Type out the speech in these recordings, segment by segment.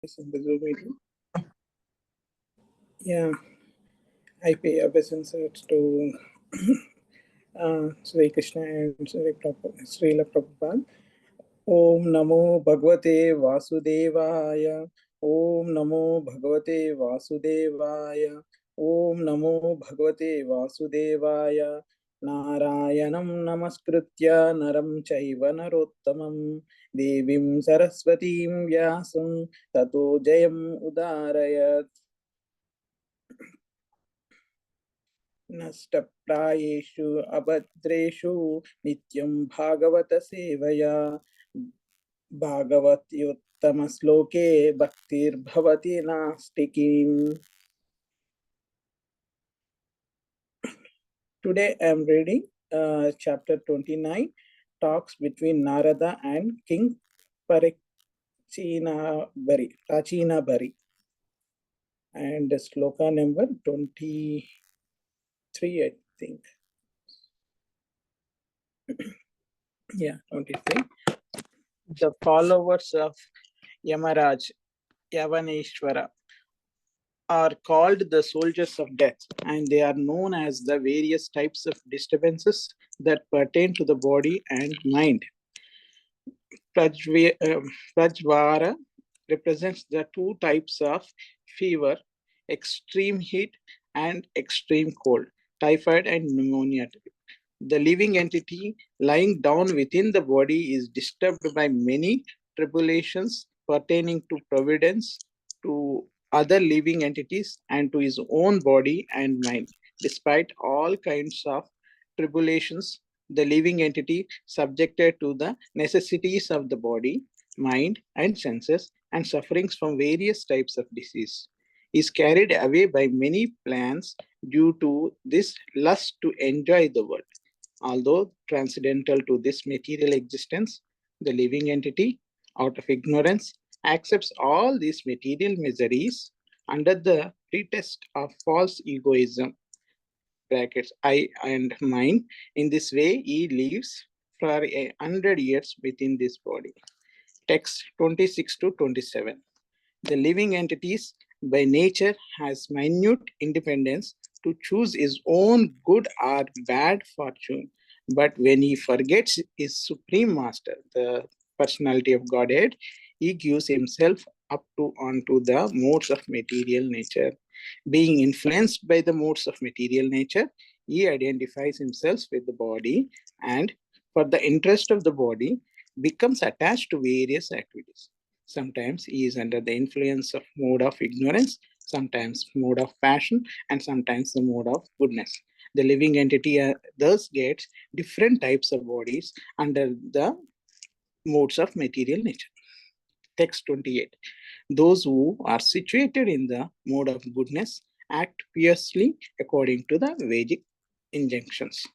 In the Zoom meeting. Yeah, I pay obeisance to Sri Krishna and Srila Prabhupada. Om Namo Bhagavate Vasudevaya. Om Namo Bhagavate Vasudevaya. Om Namo Bhagavate Vasudevaya. Narayanam Namaskritya Naram Chaiva Narottamam Devim Saraswatim Vyasam Tato Jayam Udarayat. नष्टप्रायेषु अभद्रेषु नित्यं भागवत सेवया भागवत्योत्तमश्लोके भक्तिर्भवति नास्तिकीम्. Today I am reading chapter 29, talks between Narada and King Prachinabari, and sloka number 23, I think. Yeah, 23. The followers of Yamaraj, Yavaneshwara, are called the soldiers of death, and they are known as the various types of disturbances that pertain to the body and mind. Prajvara represents the two types of fever, extreme heat and extreme cold, typhoid and pneumonia. The living entity lying down within the body is disturbed by many tribulations pertaining to providence, to other living entities, and to his own body and mind. Despite all kinds of tribulations, the living entity, subjected to the necessities of the body, mind, and senses, and sufferings from various types of disease, is carried away by many plans due to this lust to enjoy the world. Although transcendental to this material existence, the living entity, out of ignorance, accepts all these material miseries under the pretext of false egoism, brackets I and mine. In this way, he lives for 100 years within this body. Text 26 to 27. The living entities by nature has minute independence to choose his own good or bad fortune. But when he forgets his supreme master, the personality of Godhead, he gives himself up to onto the modes of material nature. Being influenced by the modes of material nature, he identifies himself with the body and, for the interest of the body, becomes attached to various activities. Sometimes he is under the influence of mode of ignorance, sometimes mode of passion, and sometimes the mode of goodness. The living entity thus gets different types of bodies under the modes of material nature. Text 28. Those who are situated in the mode of goodness act piously according to the Vedic injunctions.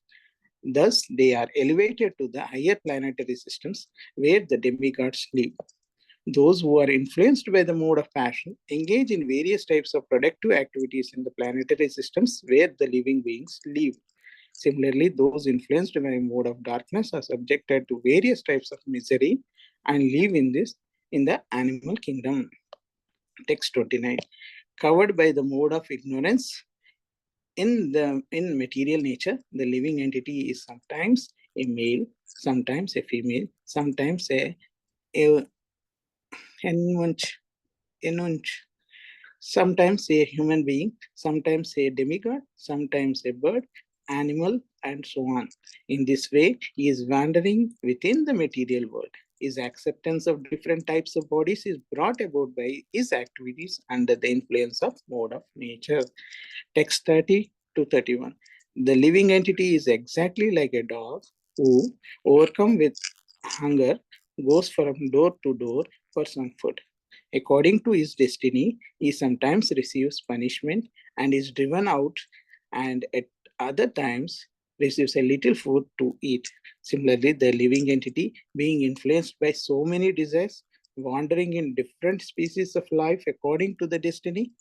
Thus, they are elevated to the higher planetary systems where the demigods live. Those who are influenced by the mode of passion engage in various types of productive activities in the planetary systems where the living beings live. Similarly, those influenced by a mode of darkness are subjected to various types of misery and live in the animal kingdom. Text 29. Covered by the mode of ignorance, in material nature, the living entity is sometimes a male, sometimes a female, sometimes a enunch, sometimes a human being, sometimes a demigod, sometimes a bird, animal, and so on. In this way, he is wandering within the material world. His acceptance of different types of bodies is brought about by his activities under the influence of mode of nature. Text 30 to 31. The living entity is exactly like a dog who, overcome with hunger, goes from door to door for some food. According to his destiny, he sometimes receives punishment and is driven out, and at other times receives a little food to eat. Similarly, the living entity, being influenced by so many desires, wandering in different species of life according to the destiny,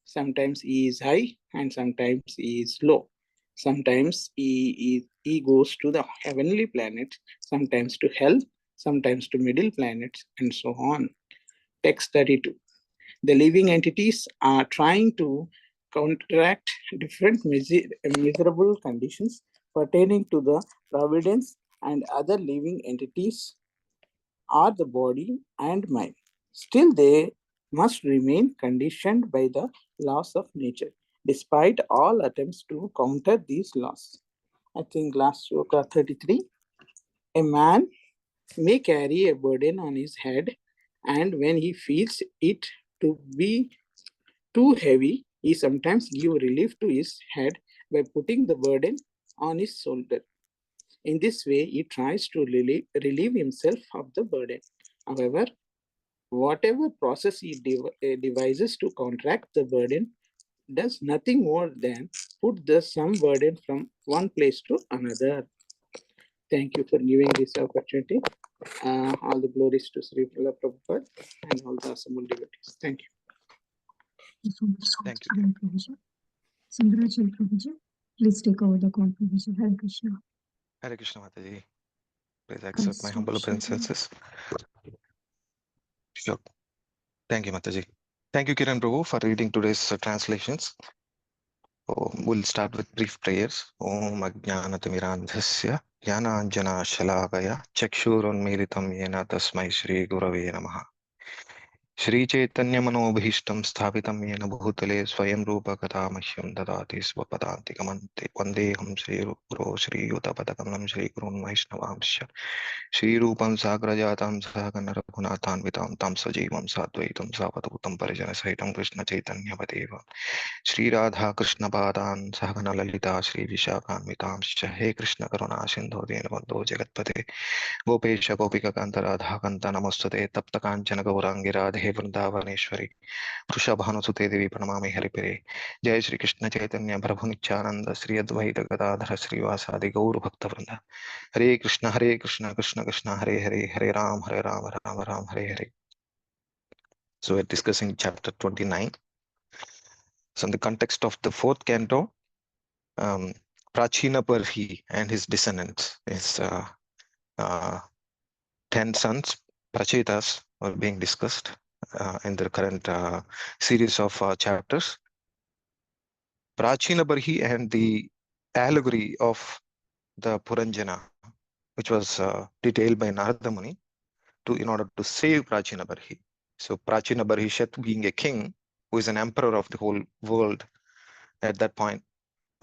sometimes he is high and sometimes he is low. Sometimes he goes to the heavenly planets, sometimes to hell, sometimes to middle planets, and so on. Text 32. The living entities are trying to counteract different miserable conditions pertaining to the providence and other living entities are the body and mind. Still, they must remain conditioned by the laws of nature, despite all attempts to counter these laws. I think last sloka 33. A man may carry a burden on his head, and when he feels it to be too heavy, he sometimes gives relief to his head by putting the burden on his shoulder. In this way, he tries to relieve himself of the burden. However, whatever process he devises to contract the burden does nothing more than put the some burden from one place to another. Thank you for giving this opportunity. All the glories to Sri Prabhupada and all the assembled devotees. Thank you. Thank you. Sundaracala Prabhuji, please take over the call, Prabhuji. Hare Krishna. Hare Krishna Mataji. Please accept my humble obeisances. Sure. Thank you, Mataji. Thank you, Kiran Prabhu, for reading today's translations. We'll start with brief prayers. Om Ajnanatamiraandhasya Jnananjana Shalakaya Chakshurunmilitam Yena Tasmai Shri Gurave Namaha. Shri Chaitanya Manobhishtam Sthapitam Yena Bhutale Swayam Rupa Katamahyam Dadati Swapadantikamante Vandeham Shri Guru Shri Yutapadakam Shri Gurun Vaishnavamsya Shri Rupam Sagrajatam Sahagana Raghunathan Vitam Tam Sajivam Sadvaitam Savadutam Parijana Sahitam Krishna Chaitanya Vadeva Shri Radha Krishna Padan Sahagana Lalita Shri Vishakhanvitamsya He Krishna Karuna Sindho Dinabandho Jagatpate Gopesha Gopika Kanta Radha Kanta Namostate Tapta Kanchana Gaurangi Radhe Vrindavaneshwari Vrishabhanusute Devi Pranamami Haripere Jai Shri Krishna Chaitanya Prabhu Nityananda Shri Advaita Gadadhara Shri Vasadi Gaur Bhakta Vrinda Hare Krishna Krishna Krishna Hare Hare Hare Ram Ram Ram Hare Hare. So we're discussing chapter 29. So in the context of the fourth canto, Prachina Parhi and his descendants, his 10 sons, Prachetas, are being discussed in the current series of chapters. Prachina Parhi and the allegory of the Puranjana, which was detailed by Narada Muni in order to save Prachina Parhi. So Prachina Parhishat, being a king who is an emperor of the whole world at that point,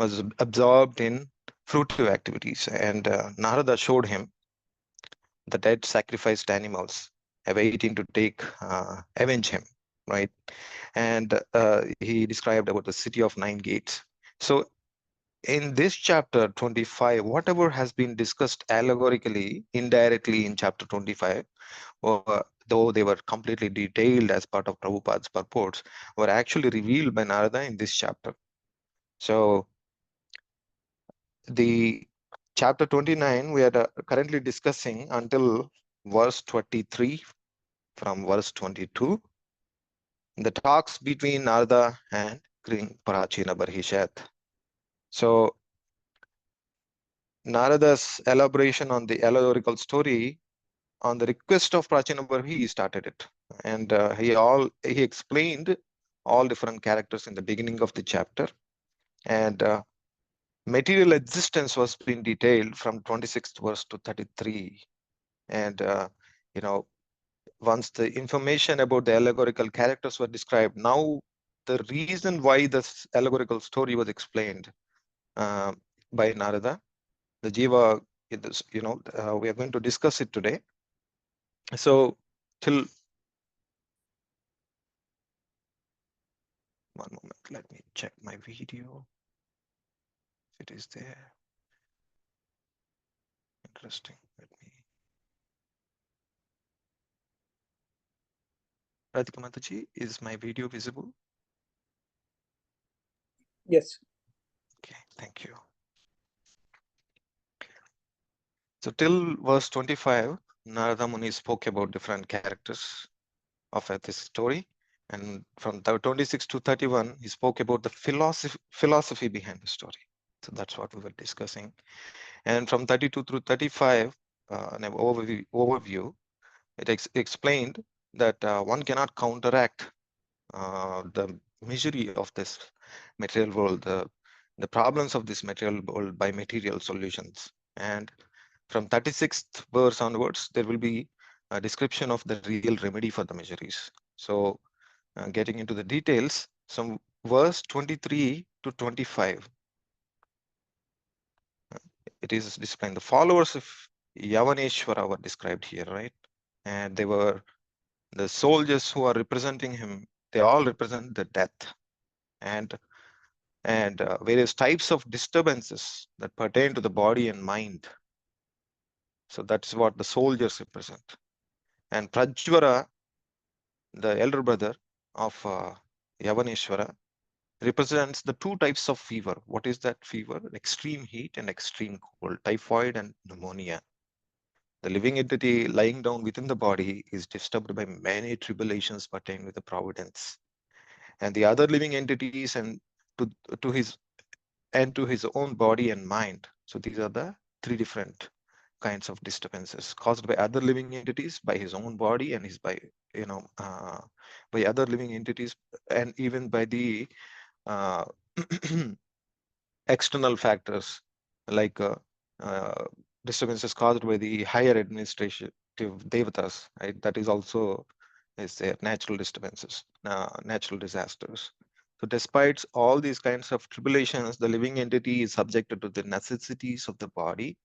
was absorbed in fruitive activities, and Narada showed him the dead sacrificed animals awaiting to avenge him, right? And he described about the city of 9 gates. So in this chapter 25, whatever has been discussed allegorically, indirectly in chapter 25, though they were completely detailed as part of Prabhupada's purports, were actually revealed by Narada in this chapter. So the chapter 29, we are currently discussing until verse 23 from verse 22, the talks between Narada and King Parachina Barhishat. So Narada's elaboration on the allegorical story, on the request of Prachina Barhi, he started it. And he explained all different characters in the beginning of the chapter. And material existence was being detailed from 26th verse to 33. And, once the information about the allegorical characters were described, now the reason why this allegorical story was explained by Narada, the Jiva, we are going to discuss it today. So till one moment, let me check my video. If it is there. Interesting. Let me. Radhika Mataji, is my video visible? Yes. Okay, thank you. So till verse 25, Narada Muni spoke about different characters of this story. And from 26 to 31, he spoke about the philosophy behind the story. So that's what we were discussing. And from 32 through 35, an overview, it explained that one cannot counteract the misery of this material world, the problems of this material world by material solutions. And from 36th verse onwards, there will be a description of the real remedy for the miseries. So getting into the details, some verse 23 to 25, it is displaying the followers of Yavaneshwara were described here, right? And they were the soldiers who are representing him. They all represent the death and various types of disturbances that pertain to the body and mind. So that's what the soldiers represent. And Prajvara, the elder brother of Yavaneshwara, represents the two types of fever. What is that fever? Extreme heat and extreme cold, typhoid and pneumonia. The living entity lying down within the body is disturbed by many tribulations pertaining with the providence. And the other living entities and to his own body and mind. So these are the three different kinds of disturbances caused by other living entities, by his own body, and by other living entities, and even by the uh, external factors like disturbances caused by the higher administrative devatas, right? That is also is their natural disturbances, natural disasters. So despite all these kinds of tribulations, the living entity is subjected to the necessities of the body,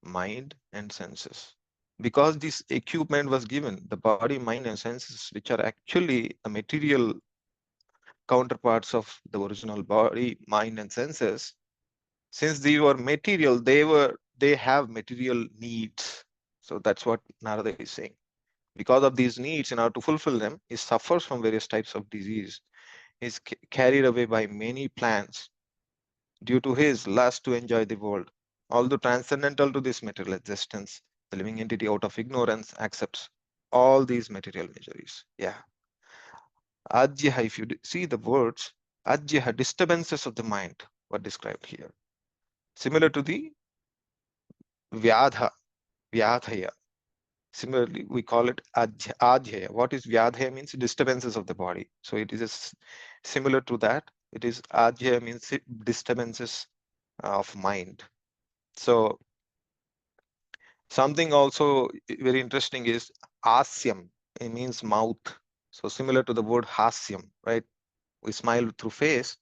mind, and senses. Because this equipment was given, the body, mind, and senses, which are actually the material counterparts of the original body, mind, and senses, since they were material, they have material needs. So that's what Narada is saying. Because of these needs, in order to fulfill them, he suffers from various types of disease. Is carried away by many plans due to his lust to enjoy the world. Although transcendental to this material existence, the living entity out of ignorance accepts all these material miseries. Yeah. Ajyaha, if you see the words, Ajyaha, disturbances of the mind, were described here. Similar to the Vyadha, Vyadhaya. Similarly, we call it Ajhaya. What is Vyadhaya means disturbances of the body. So it is similar to that. It is Ajhaya means disturbances of mind. So something also very interesting is Asyam. It means mouth. So similar to the word Hasyam, right? We smile through face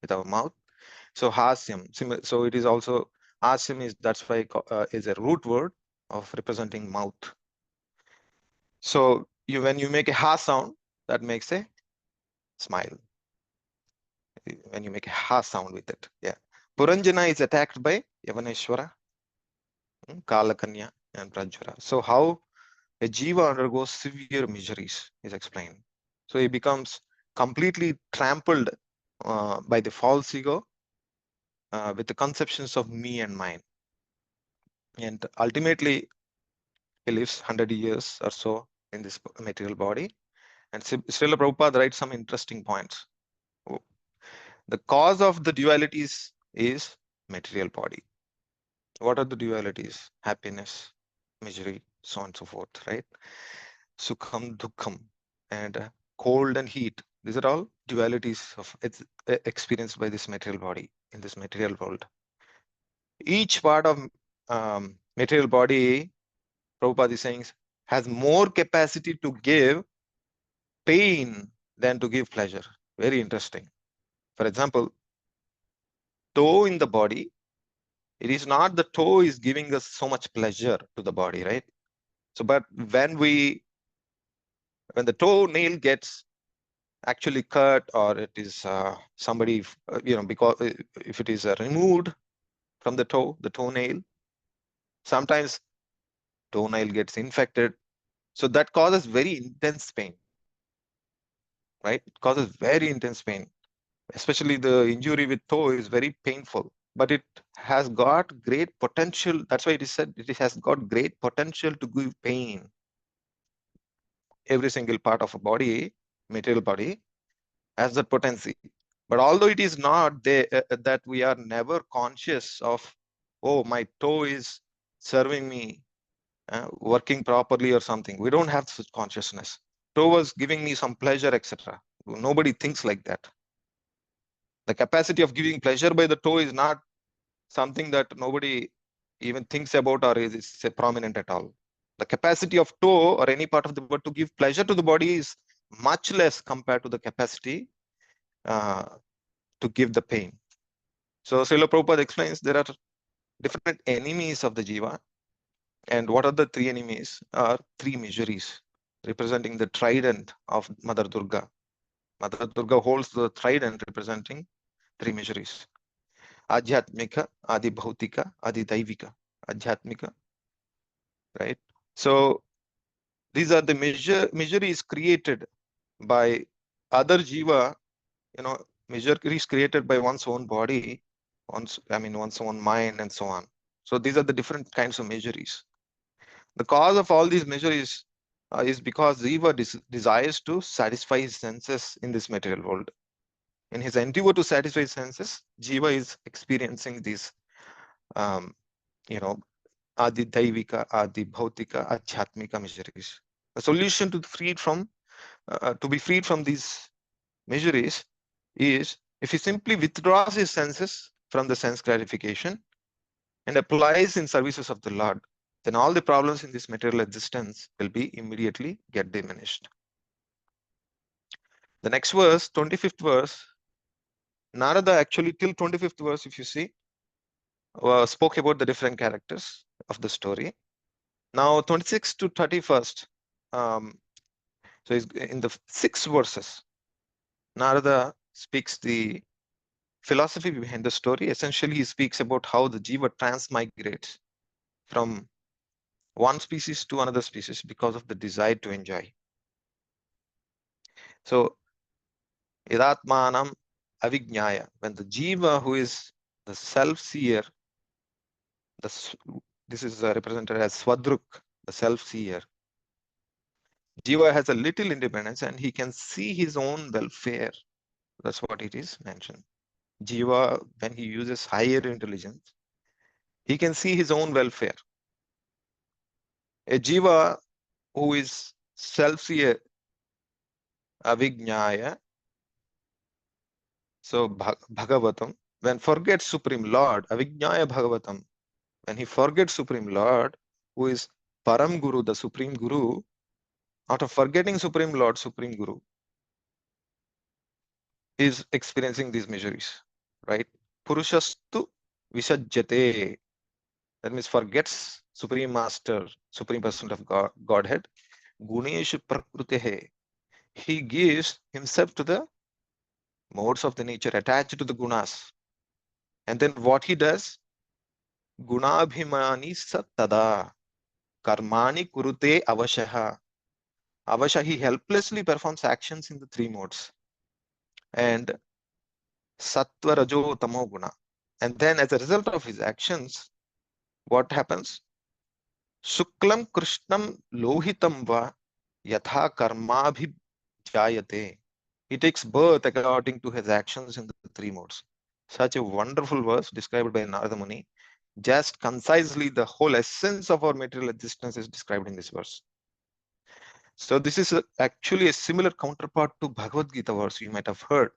with our mouth. So Hasyam. So it is also Asyam is that's why is a root word of representing mouth. So when you make a ha sound, that makes a smile. When you make a ha sound with it, yeah. Puranjana is attacked by Yavaneshwara, Kalakanya, and Prajvara. So how a jiva undergoes severe miseries is explained. So he becomes completely trampled by the false ego with the conceptions of me and mine. And ultimately, he lives 100 years or so in this material body. And Srila Prabhupada writes some interesting points. The cause of the dualities is material body. What are the dualities? Happiness, misery, so on and so forth, right? Sukham, dukkham, and cold and heat. These are all dualities of it's experienced by this material body in this material world. Each part of material body, Prabhupada is saying, has more capacity to give pain than to give pleasure. Very interesting. For example, toe in the body, it is not the toe is giving us so much pleasure to the body, right? So, but when the toenail gets actually cut or it is somebody, because if it is removed from the toenail, sometimes toenail gets infected. So that causes very intense pain, right? It causes very intense pain. Especially the injury with toe is very painful, but it has got great potential. That's why it is said it has got great potential to give pain. Every single part of a body, material body, has that potency. But although it is not there, that we are never conscious of, oh, my toe is serving me, working properly or something. We don't have such consciousness. Toe was giving me some pleasure, etc. Nobody thinks like that. The capacity of giving pleasure by the toe is not something that nobody even thinks about or is prominent at all. The capacity of toe or any part of the body to give pleasure to the body is much less compared to the capacity to give the pain. So Srila Prabhupada explains there are different enemies of the jiva. And what are the three enemies? Are three miseries representing the trident of Mother Durga. Mother Durga holds the trident representing three miseries. Adhyatmika, Adi Bhautika, Adi Daivika. Adhyatmika, right? So these are the miseries created by other jiva, miseries created by one's own body, one's own mind, and so on. So these are the different kinds of miseries. The cause of all these miseries is because jiva desires to satisfy his senses in this material world. In his endeavor to satisfy his senses, jiva is experiencing these, Adi Daivika, Adi Bhautika, Adhyatmika miseries. The solution to be freed from these miseries is if he simply withdraws his senses from the sense gratification and applies in services of the Lord, then all the problems in this material existence will be immediately get diminished. The next verse, 25th verse, Narada actually till 25th verse, if you see, spoke about the different characters of the story. Now 26 to 31st, so in the 6 verses, Narada speaks the philosophy behind the story. Essentially, he speaks about how the jiva transmigrates from one species to another species because of the desire to enjoy. So, idatmanam avijnaya, when the jiva, who is the self-seer, this is represented as Swadruk, the self-seer. Jiva has a little independence and he can see his own welfare. That's what it is mentioned. Jiva, when he uses higher intelligence, he can see his own welfare. A jiva who is self-seer, avijnaya, so Bhagavatam, when forgets Supreme Lord, avijnaya Bhagavatam, when he forgets Supreme Lord, who is Param Guru, the Supreme Guru, out of forgetting Supreme Lord, Supreme Guru, is experiencing these miseries, right? Purushastu Visajjate, that means forgets Supreme Master, Supreme Person of Godhead, Guneshu Prakrutehe, he gives himself to the modes of the nature attached to the gunas. And then what he does? Gunabhimani sattada, karmani kurute avashaha. Avasha, he helplessly performs actions in the three modes. And sattva, rajo, tamo guna. And then as a result of his actions, what happens? Suklam krishnam lohitam va yatha karmabhijayate. He takes birth according to his actions in the three modes. Such a wonderful verse described by Narada Muni. Just concisely, the whole essence of our material existence is described in this verse. So this is actually a similar counterpart to Bhagavad Gita verse you might have heard.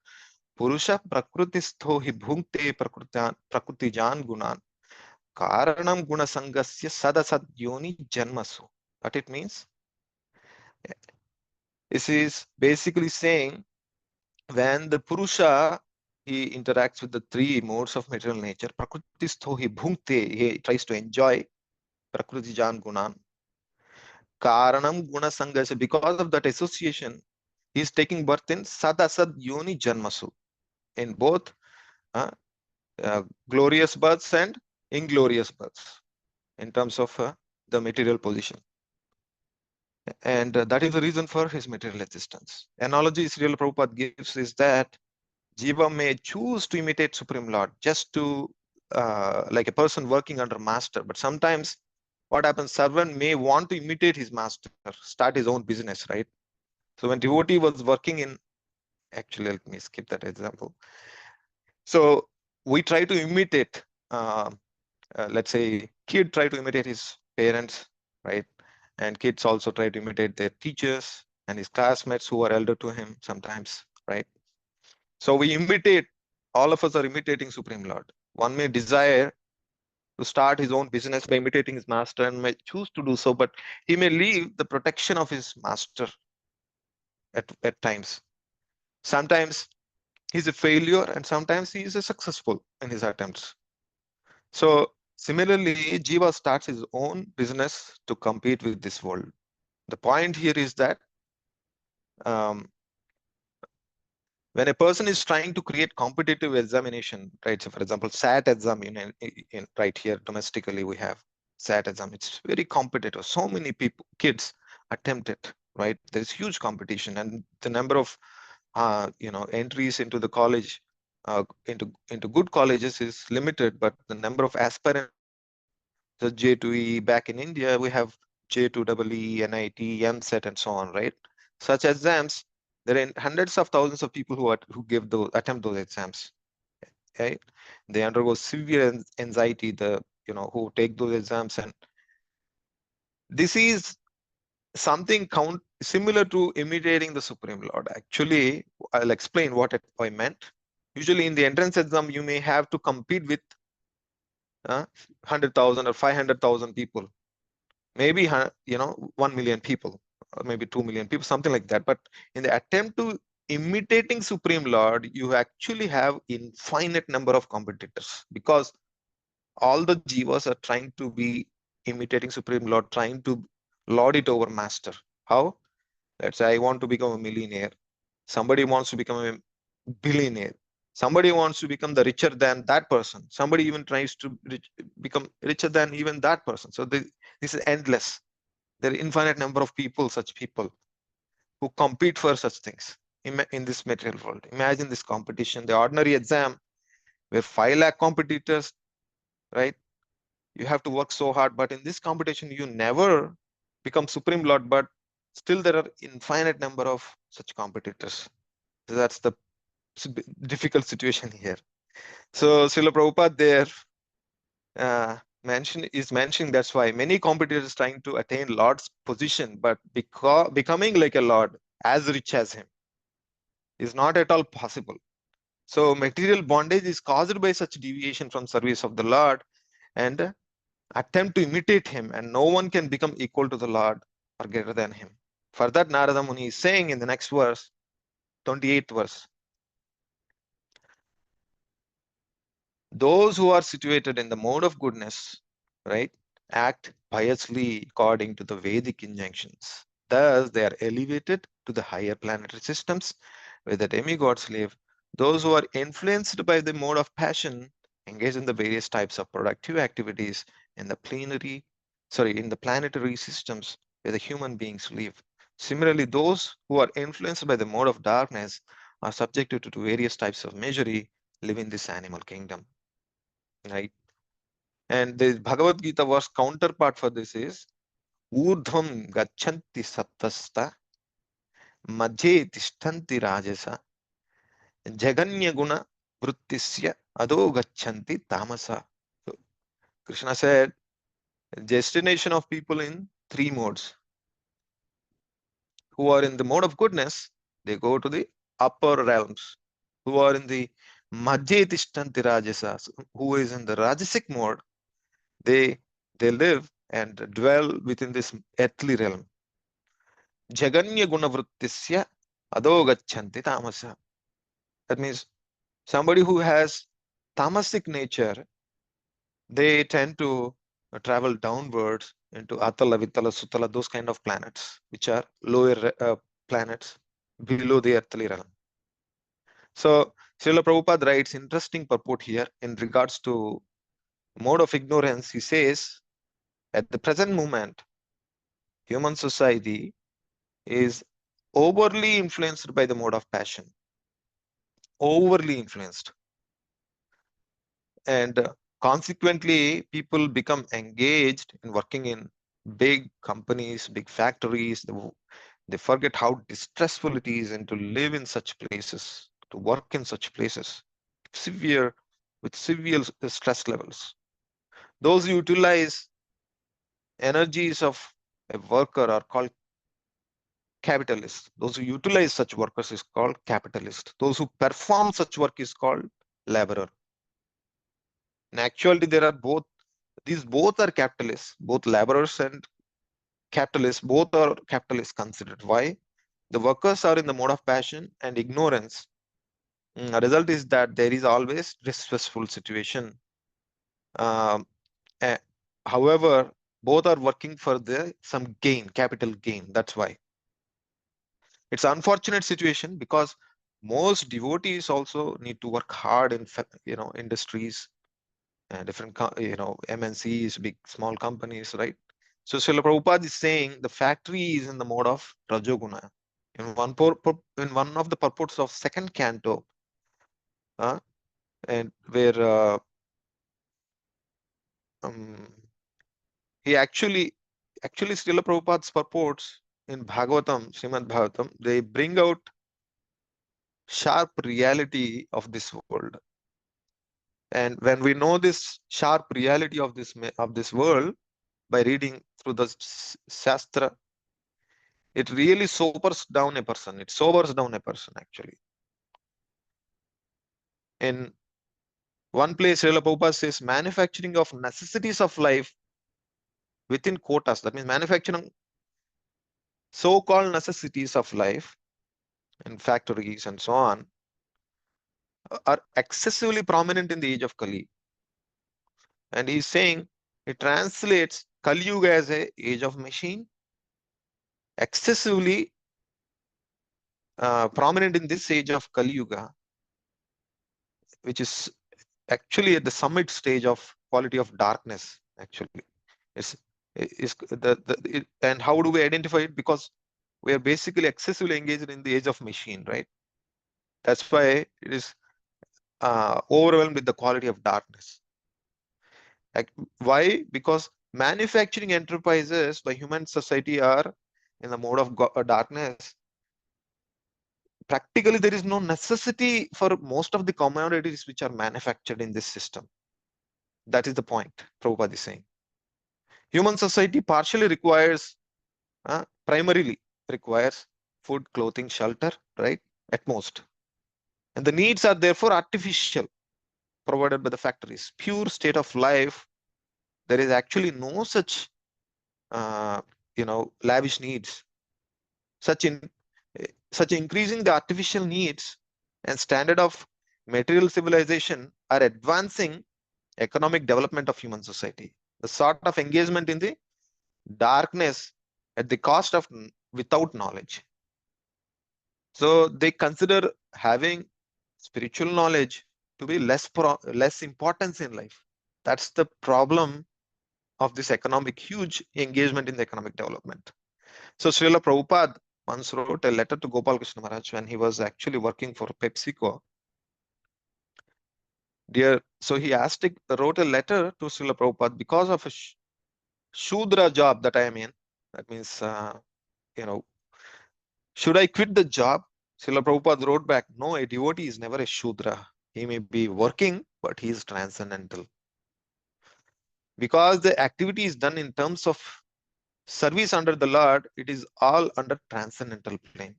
Purusha prakrutistho hi bhunkte prakrutijan gunan karanam guna sangasya sadasad yoni janmasu. What it means? This is basically saying when the Purusha, he interacts with the three modes of material nature, prakrutistho hi bhunkte, he tries to enjoy prakrutijan gunan. Karanam guna sangasya, because of that association, he is taking birth in sadasad yoni janmasu, in both glorious births and inglorious births in terms of the material position. And that is the reason for his material existence. Analogy Srila Prabhupada gives is that jiva may choose to imitate Supreme Lord just to, like a person working under master, but sometimes what happens, servant may want to imitate his master, start his own business, right? So when devotee was working in, actually, let me skip that example. So we try to imitate, let's say, kid try to imitate his parents, right? And kids also try to imitate their teachers and his classmates who are elder to him sometimes. right? So we imitate, all of us are imitating Supreme Lord. One may desire to start his own business by imitating his master and may choose to do so, but he may leave the protection of his master at times. Sometimes he's a failure and sometimes he is a successful in his attempts. So similarly, Jiva starts his own business to compete with this world. The point here is that um, when a person is trying to create competitive examination, right? So for example, SAT exam in right here domestically, we have SAT exam. It's very competitive. So many people, kids attempt it, right? There's huge competition and the number of entries into the college, into good colleges is limited, but the number of aspirants, the J2E back in India, we have J2EE, NIT, MSET, and so on, right? Such exams, there are hundreds of thousands of people who attempt those exams, right? They undergo severe anxiety, who take those exams, and this is something similar to imitating the Supreme Lord. Actually, I'll explain what I meant. Usually in the entrance exam, you may have to compete with 100,000 or 500,000 people, maybe 1 million people, or maybe 2 million people, something like that. But in the attempt to imitating Supreme Lord, you actually have infinite number of competitors because all the jivas are trying to be imitating Supreme Lord, trying to lord it over master. How? Let's say I want to become a millionaire. Somebody wants to become a billionaire. Somebody wants to become the richer than that person. Somebody even tries to become richer than even that person. So this is endless. There are infinite number of people, such people, who compete for such things in this material world. Imagine this competition. The ordinary exam where 5 lakh competitors, right? You have to work so hard, but in this competition, you never become Supreme Lord, but still there are infinite number of such competitors. So that's the difficult situation here. So Srila Prabhupada there mentioning that's why many competitors trying to attain Lord's position, but becoming like a Lord as rich as him is not at all possible. So material bondage is caused by such deviation from service of the Lord and attempt to imitate him, and no one can become equal to the Lord or greater than him. For that, Narada Muni is saying in the next verse, 28th verse, those who are situated in the mode of goodness, right, act piously according to the Vedic injunctions. Thus, they are elevated to the higher planetary systems where the demigods live. Those who are influenced by the mode of passion engage in the various types of productive activities in the planetary systems where the human beings live. Similarly, those who are influenced by the mode of darkness are subjected to various types of misery, live in this animal kingdom. Right? And the Bhagavad Gita verse counterpart for this is Urdhvam gachanti sattasta madhye tishtanti rajasa jaganya guna vrittisya ado gachanti tamasa. So Krishna said, destination of people in 3 modes. Who are in the mode of goodness, they go to the upper realms. Who are in the madhye tishtanti rajasa, who is in the rajasic mode, they live and dwell within this earthly realm. Jaganya gunavrittisya adogachanti tamasa. That means somebody who has tamasic nature, they tend to travel downwards into Atala, Vitala, Sutala, those kind of planets, which are lower planets below the earthly realm. So Srila Prabhupada writes interesting purport here in regards to mode of ignorance. He says, at the present moment, human society is overly influenced by the mode of passion, overly influenced. And consequently, people become engaged in working in big companies, big factories. They forget how distressful it is and to live in such places, to work in such places, with severe stress levels. Those who utilize energies of a worker are called capitalists. Those who utilize such workers is called capitalist. Those who perform such work is called laborer. In actuality, there are both. These both are capitalists. Both laborers and capitalists, both are capitalists considered. Why? The workers are in the mode of passion and ignorance. The result is that there is always distressful situation. Um, eh, However, both are working for some gain, capital gain. That's why. It's an unfortunate situation because most devotees also need to work hard in industries and different MNCs, big small companies, right? So Srila Prabhupada is saying the factory is in the mode of Rajoguna. In one of the purports of second canto, and where he actually Srila Prabhupada's purports in Bhagavatam, Srimad Bhagavatam, they bring out sharp reality of this world. And when we know this sharp reality of this world by reading through the Shastra, it really sobers down a person. It sobers down a person actually. In one place, Srila Prabhupada says manufacturing of necessities of life within quotas. That means manufacturing so-called necessities of life in factories and so on are excessively prominent in the age of Kali. And he's saying it translates Kali Yuga as a age of machine, excessively prominent in this age of Kali Yuga, which is actually at the summit stage of quality of darkness. Actually, and how do we identify it? Because we are basically excessively engaged in the age of machine, right? That's why it is overwhelmed with the quality of darkness. Like, why? Because manufacturing enterprises by human society are in the mode of darkness. Practically, there is no necessity for most of the commodities which are manufactured in this system. That is the point Prabhupada is saying. Human society partially requires, primarily requires food, clothing, shelter, right? At most. And the needs are therefore artificial, provided by the factories. Pure state of life, there is actually no such, lavish needs. Such increasing the artificial needs and standard of material civilization are advancing economic development of human society. The sort of engagement in the darkness at the cost of without knowledge. So they consider having spiritual knowledge to be less importance in life. That's the problem of this huge engagement in the economic development. So Srila Prabhupada once wrote a letter to Gopal Krishna Maharaj when he was actually working for PepsiCo. So he wrote a letter to Srila Prabhupada because of a Shudra job that I am in. That means, should I quit the job? Srila Prabhupada wrote back, no, a devotee is never a Shudra. He may be working, but he is transcendental. Because the activity is done in terms of service under the Lord, it is all under transcendental plane.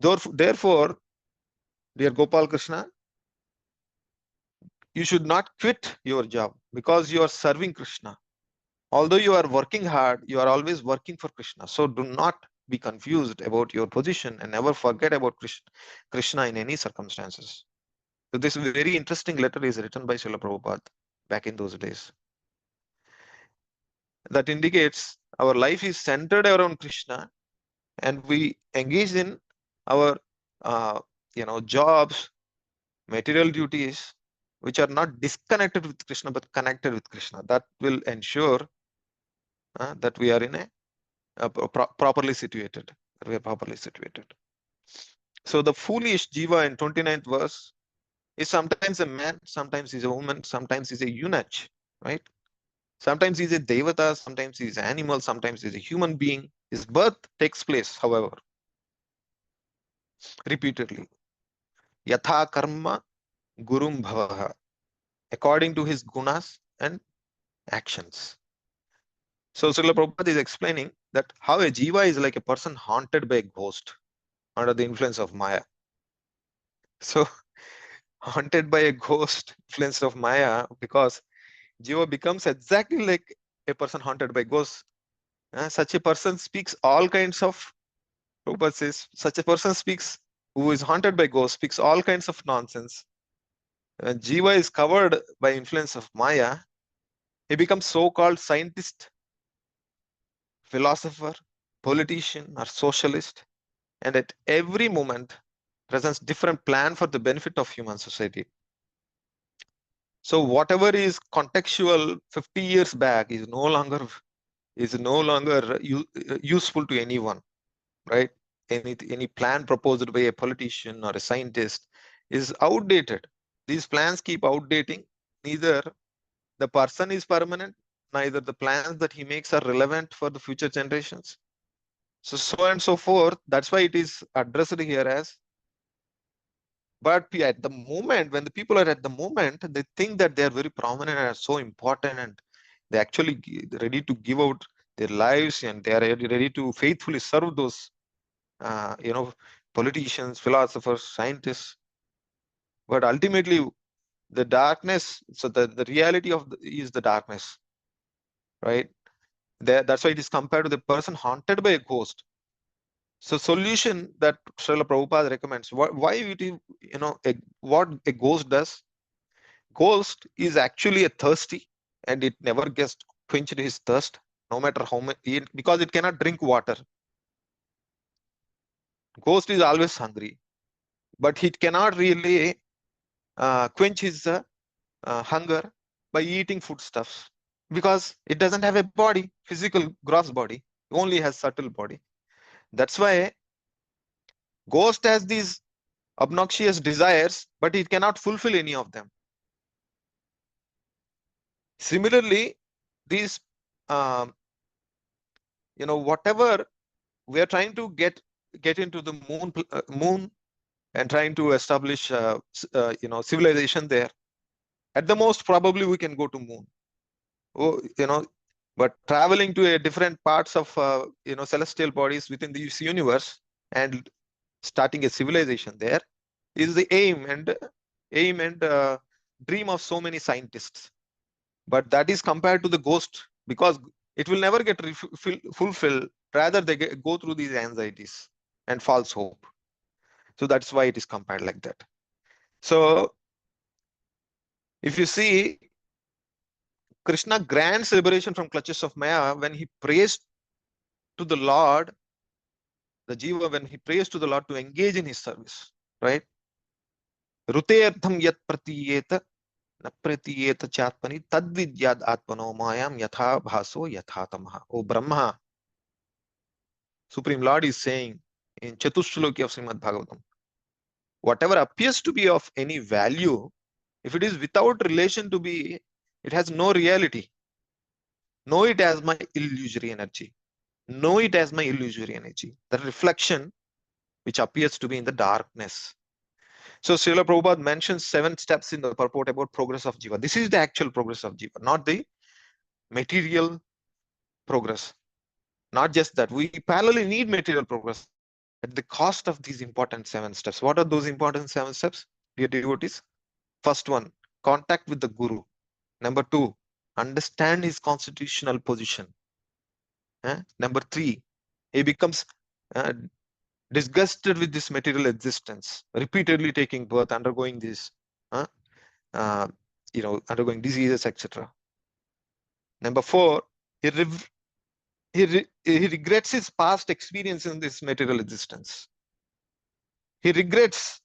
Therefore, dear Gopal Krishna, you should not quit your job because you are serving Krishna. Although you are working hard, you are always working for Krishna. So do not be confused about your position and never forget about Krishna in any circumstances. So this very interesting letter is written by Srila Prabhupada back in those days. That indicates our life is centered around Krishna and we engage in our jobs, material duties, which are not disconnected with Krishna but connected with Krishna. That will ensure that we are in properly situated. We are properly situated. So the foolish jiva in 29th verse is sometimes a man, sometimes he's a woman, sometimes he's a eunuch, right? Sometimes he's a devata, sometimes he's an animal, sometimes he's a human being. His birth takes place, however, repeatedly. Yatha karma gurum bhavaha, according to his gunas and actions. So Srila Prabhupada is explaining that how a jiva is like a person haunted by a ghost under the influence of Maya. So haunted by a ghost, influence of Maya, because jiva becomes exactly like a person haunted by ghosts. Such a person speaks all kinds of, Prabhupada says, such a person speaks, who is haunted by ghosts, speaks all kinds of nonsense. When jiva is covered by influence of Maya, he becomes so-called scientist, philosopher, politician, or socialist, and at every moment presents different plan for the benefit of human society. So whatever is contextual 50 years back is no longer useful to anyone, right? Any plan proposed by a politician or a scientist is outdated. These plans keep outdating. Neither the person is permanent, neither the plans that he makes are relevant for the future generations. So and so forth. That's why it is addressed here as. But at the moment, when the people are at the moment, they think that they are very prominent and are so important, and they actually ready to give out their lives, and they are ready to faithfully serve those, politicians, philosophers, scientists. But ultimately, the darkness. So the reality is the darkness, right? That's why it is compared to the person haunted by a ghost. So solution that Srila Prabhupada recommends. Why it is, what a ghost does. Ghost is actually a thirsty, and it never gets quenched his thirst, no matter how much, because it cannot drink water. Ghost is always hungry, but it cannot really quench his hunger by eating foodstuffs, because it doesn't have a body, physical gross body, it only has subtle body. That's why ghost has these obnoxious desires, but it cannot fulfill any of them. Similarly, these, whatever we are trying to get into the moon and trying to establish, civilization there. At the most, probably we can go to moon. But traveling to a different parts of, celestial bodies within this universe and starting a civilization there is the aim and dream of so many scientists. But that is compared to the ghost, because it will never get fulfilled. Rather, they go through these anxieties and false hope. So that's why it is compared like that. So if you see, Krishna grants liberation from clutches of Maya when he prays to the Lord, the jiva, when he prays to the Lord to engage in his service, right? Ruteartham yat pratiyeta na pratiyeta chatmani tadvidyad atmano mayam yatha bhaso yatha tamaha. O Brahma, Supreme Lord is saying in Chatushloki of Srimad Bhagavatam, whatever appears to be of any value, if it is without relation to be, it has no reality. Know it as my illusory energy. Know it as my illusory energy. The reflection which appears to be in the darkness. So Srila Prabhupada mentions 7 steps in the purport about progress of Jiva. This is the actual progress of Jiva, not the material progress. Not just that. We parallelly need material progress at the cost of these important 7 steps. What are those important 7 steps, dear devotees? First one, contact with the Guru. Number 2, understand his constitutional position. Number 3, he becomes disgusted with this material existence, repeatedly taking birth, undergoing this, undergoing diseases, etc. Number 4, he regrets his past experience in this material existence. He regrets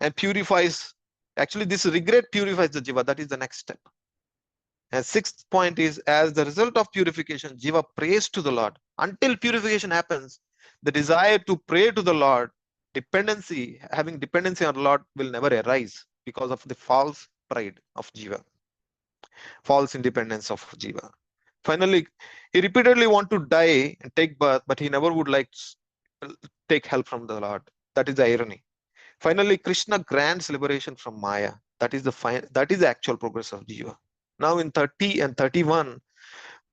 and purifies. Actually, this regret purifies the jiva. That is the next step. And 6th point is, as the result of purification, jiva prays to the Lord. Until purification happens, the desire to pray to the Lord, having dependency on the Lord will never arise because of the false pride of jiva, false independence of jiva. Finally, he repeatedly want to die and take birth, but he never would like to take help from the Lord. That is the irony. Finally, Krishna grants liberation from Maya. That is the actual progress of jiva. Now in 30 and 31,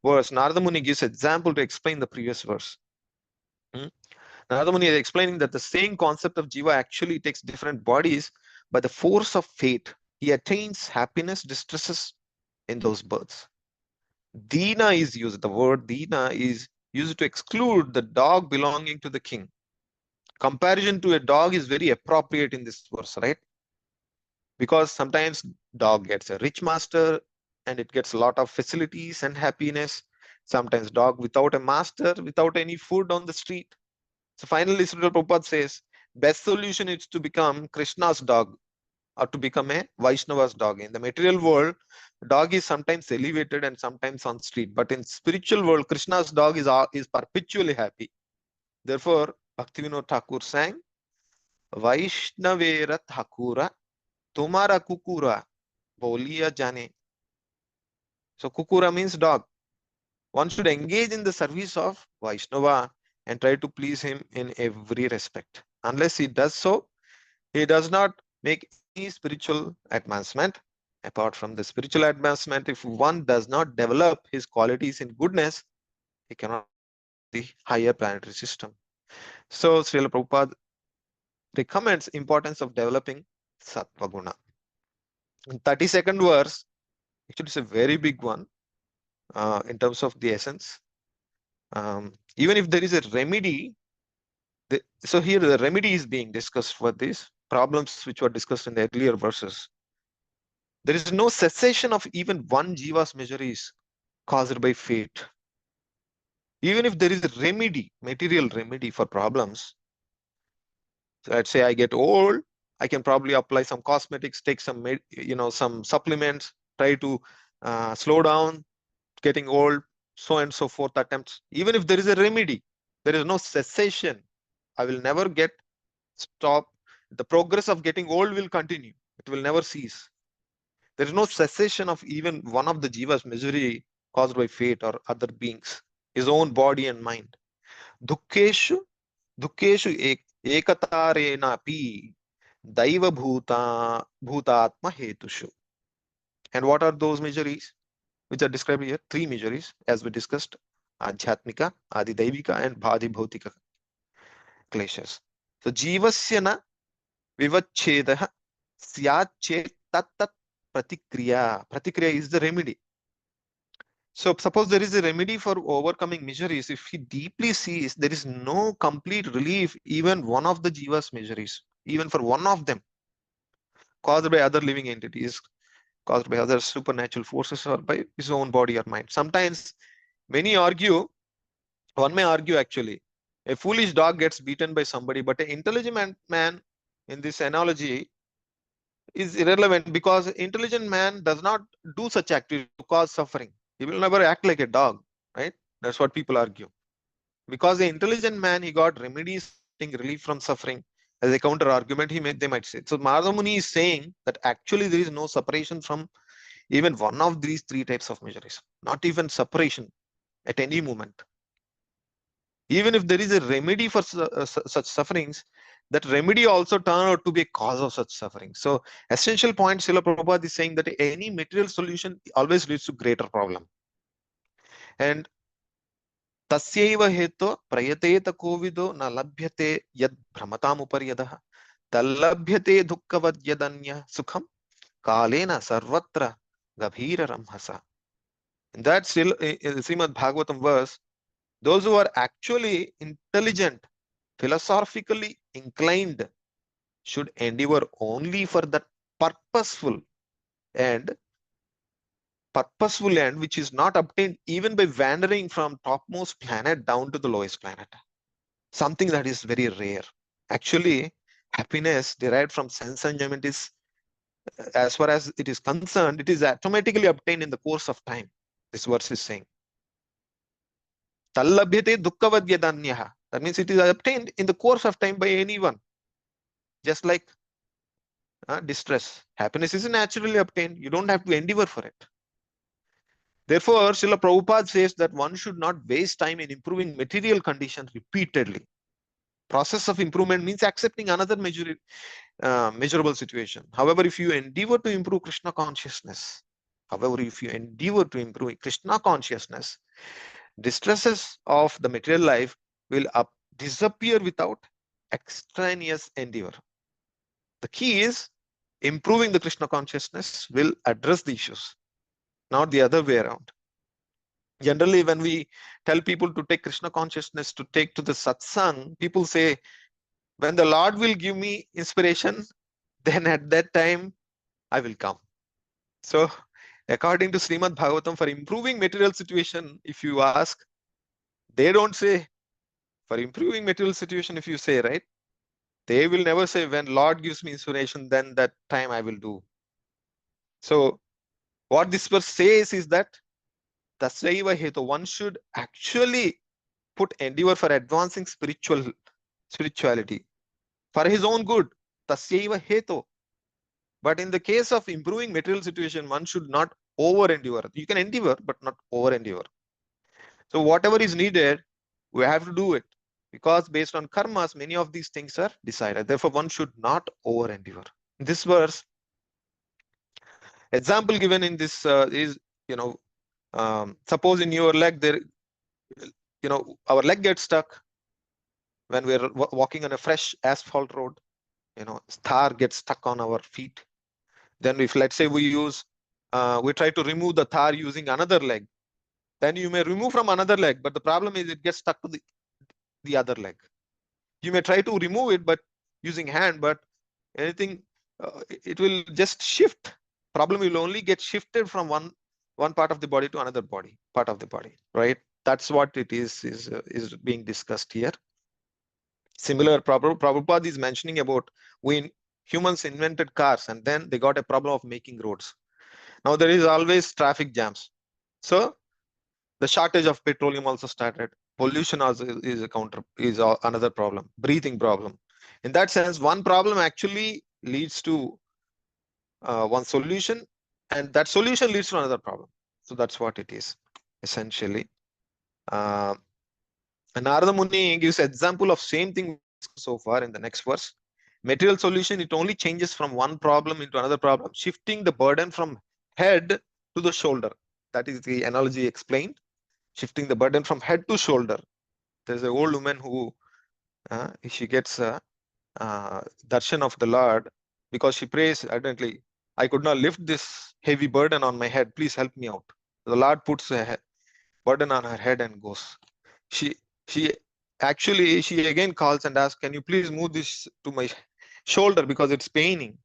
verse, Narada Muni gives example to explain the previous verse. Narada Muni is explaining that the same concept of Jiva actually takes different bodies by the force of fate. He attains happiness, distresses in those births. Dina is used, the word Dina is used to exclude the dog belonging to the king. Comparison to a dog is very appropriate in this verse, right? Because sometimes dog gets a rich master and it gets a lot of facilities and happiness. Sometimes dog without a master, without any food on the street. So finally, Srila Prabhupada says, best solution is to become Krishna's dog or to become a Vaishnava's dog. In the material world, dog is sometimes elevated and sometimes on street. But in spiritual world, Krishna's dog is perpetually happy. Therefore, Bhaktivinoda Thakur sang, Vaishnavera Thakura, Tumara Kukura, Boliya Jane. So Kukura means dog. One should engage in the service of Vaishnava and try to please him in every respect. Unless he does so, he does not make any spiritual advancement. Apart from the spiritual advancement, if one does not develop his qualities in goodness, he cannot the higher planetary system. So Srila Prabhupada recommends importance of developing Sattva Guna. In 32nd verse, actually it's a very big one in terms of the essence. Even if there is a remedy, so here the remedy is being discussed for these problems which were discussed in the earlier verses. There is no cessation of even one jiva's miseries caused by fate. Even if there is a remedy, material remedy for problems, so let's say I get old, I can probably apply some cosmetics, take some, some supplements, try to slow down getting old, so and so forth attempts. Even if there is a remedy, there is no cessation. I will never get stop. The progress of getting old will continue. It will never cease. There is no cessation of even one of the jiva's misery caused by fate or other beings, his own body and mind. Dukkeshu ekatarena pi daiva bhutatma hetushu. And what are those miseries which are described here? Three miseries, as we discussed: Adhyatmika, Adidaivika, and Bhadibhautika kleshas. So jivasya na vivachchedah syat tat pratikriya. Pratikriya is the remedy. So suppose there is a remedy for overcoming miseries. If he deeply sees there is no complete relief, even one of the jiva's miseries, even for one of them, caused by other living entities, caused by other supernatural forces, or by his own body or mind. Sometimes one may argue actually, a foolish dog gets beaten by somebody, but an intelligent man in this analogy is irrelevant, because intelligent man does not do such activity to cause suffering. He will never act like a dog, right? That's what people argue. Because the intelligent man, he got remedies, getting relief from suffering. As a counter argument, they might say. So Narada Muni is saying that actually there is no separation from even one of these three types of miseries. Not even separation at any moment. Even if there is a remedy for such sufferings, that remedy also turn out to be a cause of such suffering. So essential point, Srila Prabhupada is saying that any material solution always leads to greater problem. And tasyaiva heto prayateta kovido na labhyate yad brahmatam uparyadah tallabhyate dukkavad yadanya sukham kalena sarvatra gabhira ramhasa. In that Srimad Bhagavatam verse, those who are actually intelligent, philosophically inclined, should endeavor only for that purposeful end which is not obtained even by wandering from topmost planet down to the lowest planet. Something that is very rare. Actually, happiness derived from sense enjoyment is, as far as it is concerned, it is automatically obtained in the course of time. This verse is saying. Tallabhyate dukkavadyadanyaha. That means it is obtained in the course of time by anyone. Just like distress. Happiness is naturally obtained. You don't have to endeavor for it. Therefore, Srila Prabhupada says that one should not waste time in improving material conditions repeatedly. Process of improvement means accepting another measurable situation. However, if you endeavor to improve Krishna consciousness, However, if you endeavor to improve Krishna consciousness, distresses of the material life will disappear without extraneous endeavor. The key is improving the Krishna consciousness will address the issues, not the other way around. Generally, when we tell people to take Krishna consciousness to take to the satsang, people say, when the Lord will give me inspiration, then at that time I will come. So according to Srimad Bhagavatam, for improving material situation, if you ask, they don't say for improving material situation. If you say, right, they will never say when Lord gives me inspiration, then that time I will do. So what this verse says is that Tasyaiva hetu, one should actually put endeavor for advancing spirituality for his own good. Tasyaiva hetu. But in the case of improving material situation, one should not over endeavor. You can endeavor, but not over endeavor. So whatever is needed, we have to do it, because based on karmas, many of these things are decided. Therefore, one should not over endeavor. In this verse, example given in this is, suppose in your leg there, our leg gets stuck when we're walking on a fresh asphalt road. Tar gets stuck on our feet. Then if, let's say, we try to remove the tar using another leg, then you may remove from another leg, but the problem is it gets stuck to the other leg. You may try to remove it, but using hand, but anything, it will just shift. Problem will only get shifted from one part of the body to another part of the body, right? That's what it is being discussed here. Similar, Prabhupada is mentioning about when humans invented cars and then they got a problem of making roads. Now there is always traffic jams. So the shortage of petroleum also started. Pollution also is another problem. Breathing problem. In that sense, one problem actually leads to one solution, and that solution leads to another problem. So that's what it is essentially. Narada Muni gives example of same thing so far in the next verse. Material solution, it only changes from one problem into another problem, shifting the burden from head to the shoulder. That is the analogy explained. Shifting the burden from head to shoulder. There's an old woman who she gets a darshan of the Lord because she prays ardently, I could not lift this heavy burden on my head. Please help me out. The Lord puts a burden on her head and goes. She again calls and asks, can you please move this to my shoulder because it's paining.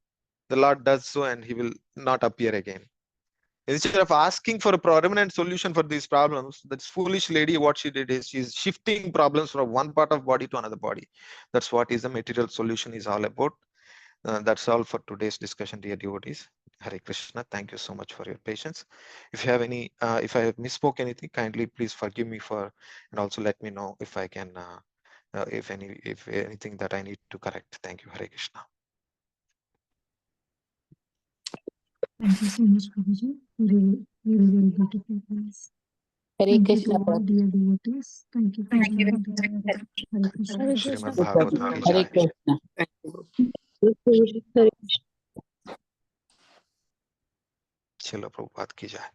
The Lord does so and he will not appear again. Instead of asking for a permanent solution for these problems, this foolish lady, what she did is she's shifting problems from one part of body to another body. That's what is the material solution is all about. That's all for today's discussion, dear devotees. Hare Krishna. Thank you so much for your patience. If you have any, if I have misspoke anything, kindly please forgive me and also let me know if I can, if anything that I need to correct. Thank you. Hare Krishna. Thank you so much, Prabhuji. Very, very, very beautiful points. Hare Thank you Krishna. to all dear devotees. Thank you for joining. Hare Krishna. Srimad Bhagavatam ki Hare jai. Krishna. Thank you. Chilo Prabhupada ki jai.